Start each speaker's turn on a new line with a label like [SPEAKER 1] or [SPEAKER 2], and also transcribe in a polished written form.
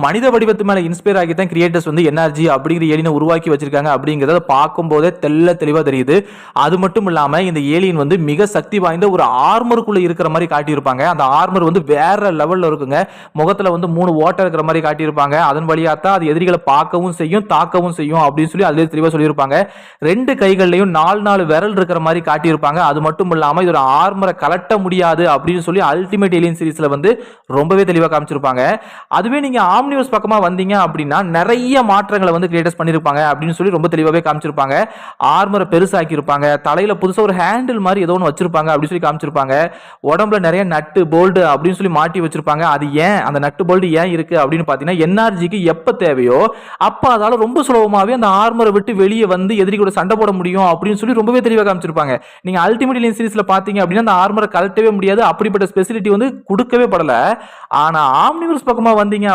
[SPEAKER 1] மனித வடிவத்து மேல இன்ஸ்பயர் ஆகி தான் கிரியேட்டர்ஸ் வந்து என்ஆர்ஜி அப்படிங்கிற ஏலியனை உருவாக்கி வச்சிருக்காங்க அப்படிங்கிறத பார்க்கும் போதே தெளிவா தெரியுது. அது மட்டும் இல்லாம இந்த ஏலியன் வந்து மிக சக்தி வாய்ந்த ஒரு ஆர்மருக்குள்ள இருக்கிற மாதிரி காட்டியிருப்பாங்க. அந்த ஆர்மர் வந்து வேற லெவல்ல இருக்குங்க. முகத்துல வந்து 3 ஓட்டை இருக்கிற மாதிரி காட்டியிருப்பாங்க. அதன் வழியா தான் அது எதிரிகளை பார்க்கவும் செய்யும், தாக்கவும் செய்யும் அப்படின்னு சொல்லி அதுல தெளிவா சொல்லியிருப்பாங்க. 2 கைகள்லயும் 4 விரல் இருக்கிற மாதிரி காட்டியிருப்பாங்க. அது மட்டும் இல்லாம இதோட ஆர்மரை கலட்ட முடியாது அப்படின்னு சொல்லி அல்டிமேட் ஏலியன் சீரிஸ்ல வந்து ரொம்பவே தெளிவா காமிச்சிருப்பாங்க. அதுவே நீங்க ஆம்னிவர்ஸ் பக்கமா வந்தீங்க அப்படின்னா நிறைய மாற்றங்களை வந்து கிரியேட்டர்ஸ் பண்ணிருப்பாங்க அப்படின்னு சொல்லி ரொம்ப தெளிவாவே காமிச்சிருப்பாங்க. ஆர்மரை பெருசாக்கி இருப்பாங்க, தலையில புதுசா ஒரு ஹேண்டில் மாதிரி ஏதோ ஒன்று வச்சிருப்பாங்க அப்படின்னு சொல்லி காமிச்சிருப்பாங்க. உடம்புல நிறைய நட்டு போல்டு அப்படின்னு சொல்லி மாட்டி வச்சிருப்பாங்க. அது ஏன் அந்த நட்டு போல்டு ஏன் இருக்கு அப்படின்னு பாத்தீங்கன்னா என்ஆர்ஜிக்கு எப்ப தேவையோ அப்ப அதால ரொம்ப சுலபமாவே அந்த ஆர்மரை விட்டு வெளியே வந்து எதிரி கூட சண்டை போட முடியும் அப்படின்னு சொல்லி ரொம்பவே தெளிவாக காமிச்சிருப்பாங்க. நீங்க அல்டிமேட் ஏலியன் சீரிஸ்ல பாத்தீங்க அப்படின்னா அந்த ஆர்மரை கலட்டவே முடியாது, அப்படிப்பட்ட ஸ்பெசிலிட்டி வந்து கொடுக்கவே படல. ஆனா ஆம்னிவர்ஸ் பக்கமா வந்தீங்க